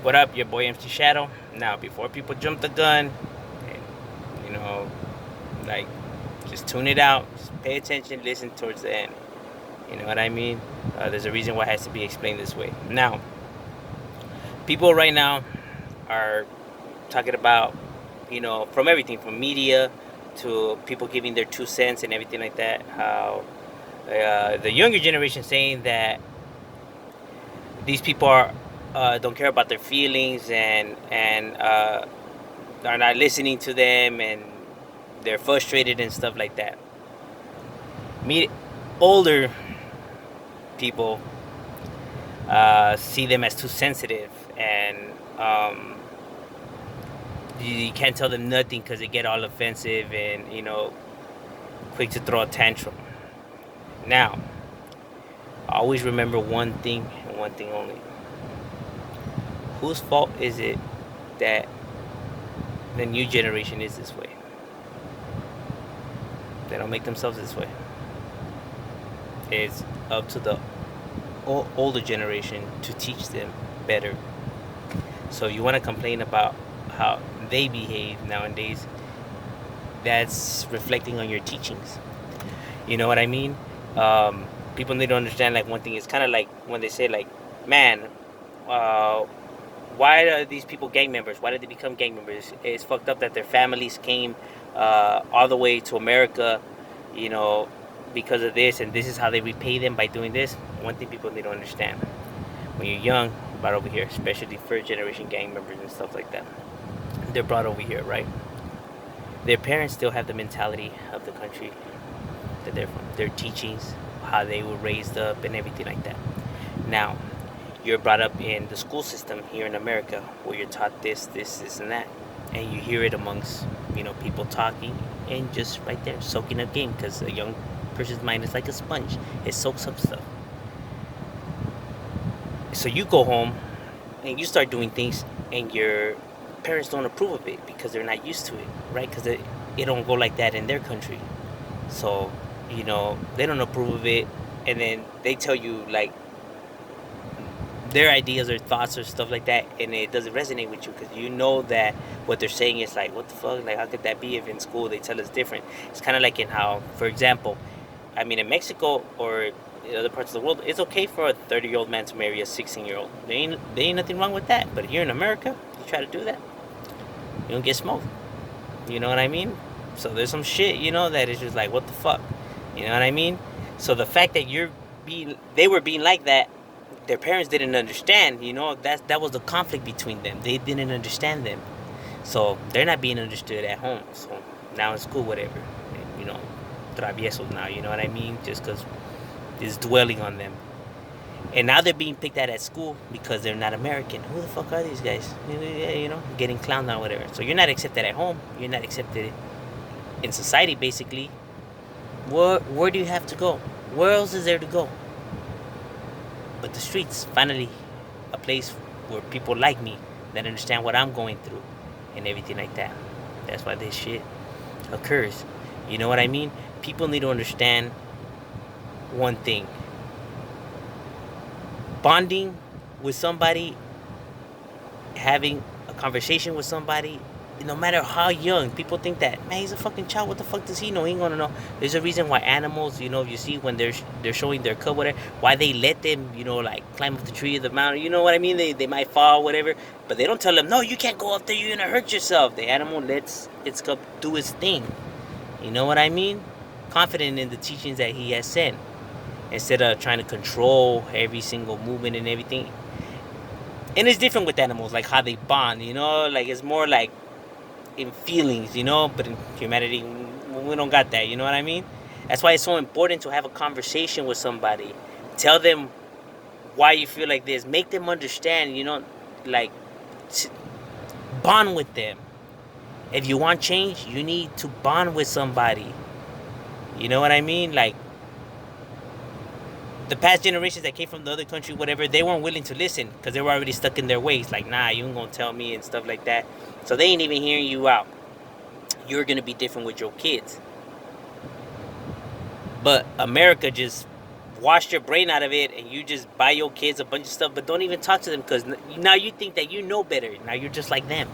What up, your boy MC Shadow? Now, before people jump the gun, and, you know, like, just tune it out. Just pay attention, listen towards the end. You know what I mean? There's a reason why it has to be explained this way. Now, people right now are talking about, from everything from media to people giving their 2 cents and everything like that. How the younger generation saying that these people don't care about their feelings and are not listening to them, and they're frustrated and stuff like that. Me, older people see them as too sensitive, and um, you can't tell them nothing because they get all offensive and quick to throw a tantrum. Now, always remember one thing and one thing only. Whose fault is it that the new generation is this way? They don't make themselves this way. It's up to the older generation to teach them better. So you want to complain about how they behave nowadays, that's reflecting on your teachings. You know what I mean? People need to understand, like, one thing is kind of like when they say, like, man, uh, why are these people gang members? Why did they become gang members? It's fucked up that their families came all the way to America, you know, because of this, and this is how they repay them by doing this. One thing people need to understand: when you're young, brought over here, especially first generation gang members and stuff like that, they're brought over here, right? Their parents still have the mentality of the country that they're from, their teachings, how they were raised up, and everything like that. Now, you're brought up in the school system here in America, where you're taught this, and that, and you hear it amongst people talking, and just right there soaking up game, because a young person's mind is like a sponge; it soaks up stuff. So you go home and you start doing things, and your parents don't approve of it because they're not used to it, right? Because it don't go like that in their country. So they don't approve of it, and then they tell you, like, their ideas or thoughts or stuff like that, and it doesn't resonate with you because you know that what they're saying is like, what the fuck, like, how could that be if in school they tell us different? It's kind of like in how, for example, I mean, in Mexico or in other parts of the world, it's okay for a 30-year-old man to marry a 16-year-old. There ain't nothing wrong with that. But here in America, you try to do that, you don't get smoked. You know what I mean? So there's some shit, that is just like, what the fuck? You know what I mean? So the fact that they were being like that, their parents didn't understand. That was the conflict between them. They didn't understand them, so they're not being understood at home. So now in school, whatever, you know, traviesos now. You know what I mean? Just because it's dwelling on them, and now they're being picked at school because they're not American. Who the fuck are these guys? Getting clowned on, whatever. So you're not accepted at home. You're not accepted in society, basically. Where do you have to go? Where else is there to go? But the streets, finally, a place where people like me, that understand what I'm going through and everything like that. That's why this shit occurs. You know what I mean? People need to understand one thing. Bonding with somebody, having a conversation with somebody, no matter how young, people think that, man, he's a fucking child. What the fuck does he know? He ain't gonna know. There's a reason why animals, you see when they're showing their cub, whatever, why they let them, like, climb up the tree of the mountain. You know what I mean? They might fall, whatever, but they don't tell them, no, you can't go up there. You're gonna hurt yourself. The animal lets its cub do its thing. You know what I mean? Confident in the teachings that he has sent, instead of trying to control every single movement and everything. And it's different with animals, like how they bond. Like, it's more like in feelings, but in humanity, we don't got that. You know what I mean? That's why it's so important to have a conversation with somebody. Tell them why you feel like this. Make them understand. Like, bond with them. If you want change, you need to bond with somebody. You know what I mean? Like, the past generations that came from the other country, whatever, they weren't willing to listen because they were already stuck in their ways. Like, nah, you ain't gonna tell me and stuff like that. So they ain't even hearing you out. You're gonna be different with your kids. But America just washed your brain out of it and you just buy your kids a bunch of stuff, but don't even talk to them because now you think that you know better. Now you're just like them.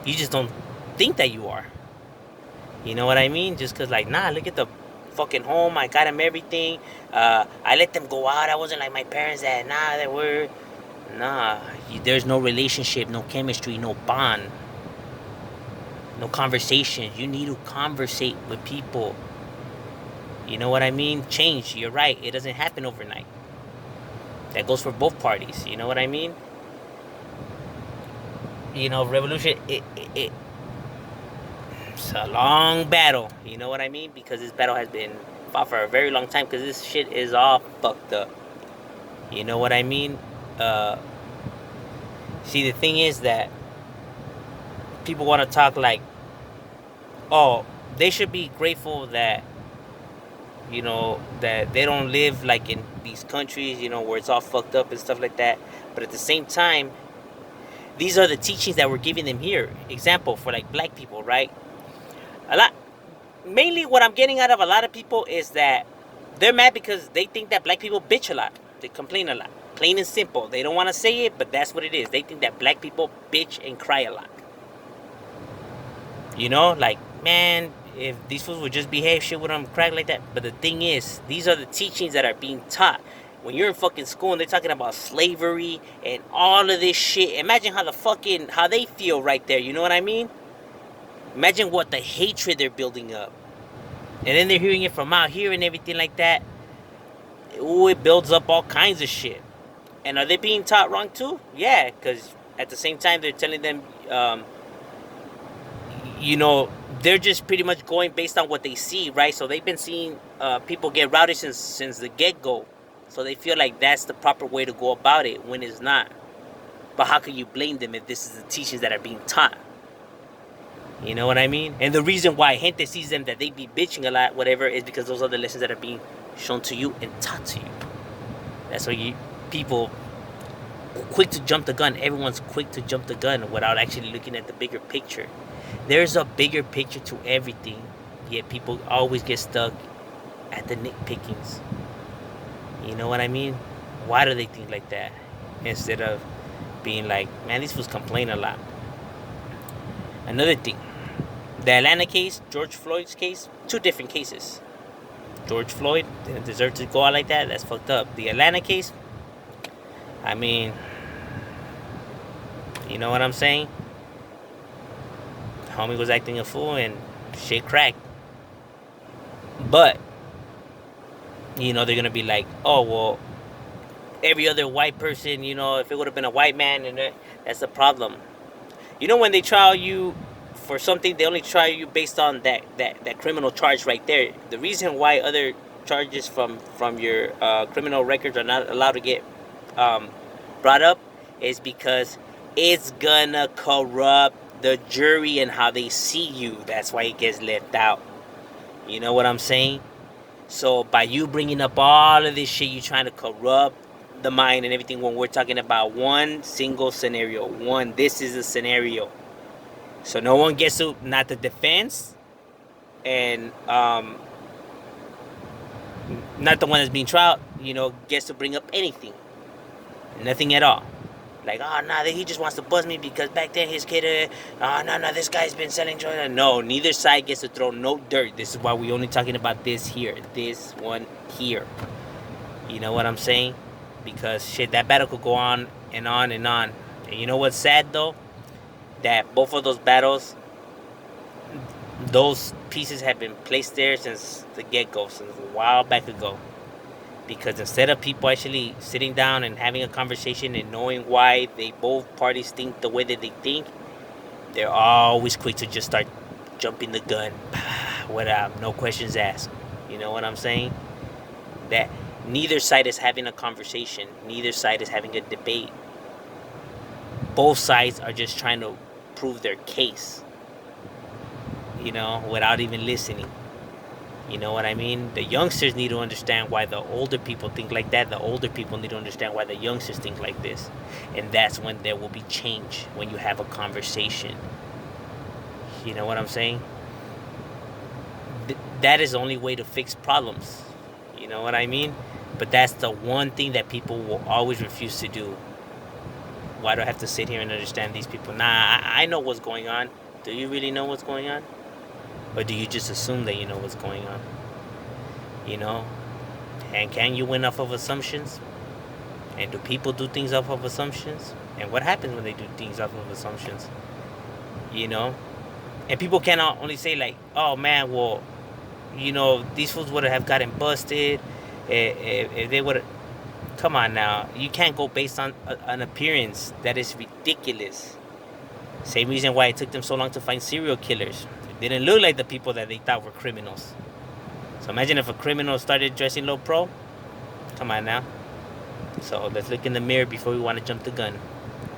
You just don't think that you are. You know what I mean? Just because, like, nah, look at the fucking home. I got them everything. I let them go out. I wasn't like my parents that, nah, they were. Nah, there's no relationship, no chemistry, no bond, no conversation. You need to conversate with people. You know what I mean? Change. You're right. It doesn't happen overnight. That goes for both parties. You know what I mean? You know, revolution, it's a long battle. You know what I mean? Because this battle has been fought for a very long time because this shit is all fucked up. You know what I mean? See, the thing is that people want to talk like, oh, they should be grateful that, you know, that they don't live like in these countries, you know, where it's all fucked up and stuff like that. But at the same time, these are the teachings that we're giving them here. Example for like black people, right? Mainly what I'm getting out of a lot of people is that they're mad because they think that black people bitch a lot. They complain a lot. Plain and simple. They don't want to say it, but that's what it is. They think that black people bitch and cry a lot. You know, like, man, if these fools would just behave, shit wouldn't crack like that. But the thing is, these are the teachings that are being taught. When you're in fucking school and they're talking about slavery and all of this shit, imagine how they feel right there. You know what I mean? Imagine what the hatred they're building up. And then they're hearing it from out here and everything like that. Ooh, it builds up all kinds of shit. And are they being taught wrong too? Yeah, because at the same time they're telling them, you know, they're just pretty much going based on what they see, right? So they've been seeing people get routed since the get-go. So they feel like that's the proper way to go about it when it's not. But how can you blame them if this is the teachings that are being taught? You know what I mean? And the reason why gente sees them that they be bitching a lot, whatever, is because those are the lessons that are being shown to you and taught to you. That's why people quick to jump the gun. Everyone's quick to jump the gun without actually looking at the bigger picture. There's a bigger picture to everything, yet people always get stuck at the nitpickings. You know what I mean? Why do they think like that? Instead of being like, man, these fools complain a lot. Another thing, the Atlanta case, George Floyd's case, two different cases. George Floyd didn't deserve to go out like that. That's fucked up. The Atlanta case, I mean, you know what I'm saying? Homie was acting a fool and shit cracked. But, you know, they're going to be like, oh, well, every other white person, you know, if it would have been a white man, and that's the problem. You know, when they trial you for something, they only trial you based on that criminal charge right there. The reason why other charges from your criminal records are not allowed to get brought up is because it's gonna corrupt the jury and how they see you. That's why it gets left out. You know what I'm saying? So by you bringing up all of this shit, you trying to corrupt the mind and everything when we're talking about one single scenario. This is a scenario. So no one gets to, not the defense, and not the one that's being tried, you know, gets to bring up anything. Nothing at all. Like, oh, nah, he just wants to buzz me because back then his kid, oh, no, this guy's been selling drugs. No, neither side gets to throw no dirt. This is why we're only talking about this here. This one here. You know what I'm saying? Because, shit, that battle could go on and on and on. And you know what's sad, though? That both of those battles, those pieces have been placed there since the get-go, since a while back ago. Because instead of people actually sitting down and having a conversation and knowing why they both parties think the way that they think, they're always quick to just start jumping the gun. Without no questions asked. You know what I'm saying? That neither side is having a conversation. Neither side is having a debate. Both sides are just trying to prove their case. You know, without even listening. You know what I mean? The youngsters need to understand why the older people think like that. The older people need to understand why the youngsters think like this. And that's when there will be change, when you have a conversation. You know what I'm saying? That is the only way to fix problems. You know what I mean? But that's the one thing that people will always refuse to do. Why do I have to sit here and understand these people? Nah, I know what's going on. Do you really know what's going on? Or do you just assume that you know what's going on? You know? And can you win off of assumptions? And do people do things off of assumptions? And what happens when they do things off of assumptions? You know? And people cannot only say like, oh man, well, these fools would have gotten busted if they would have. Come on now. You can't go based on an appearance. That is ridiculous. Same reason why it took them so long to find serial killers. They didn't look like the people that they thought were criminals. So imagine if a criminal started dressing low pro. Come on now. So let's look in the mirror before we want to jump the gun.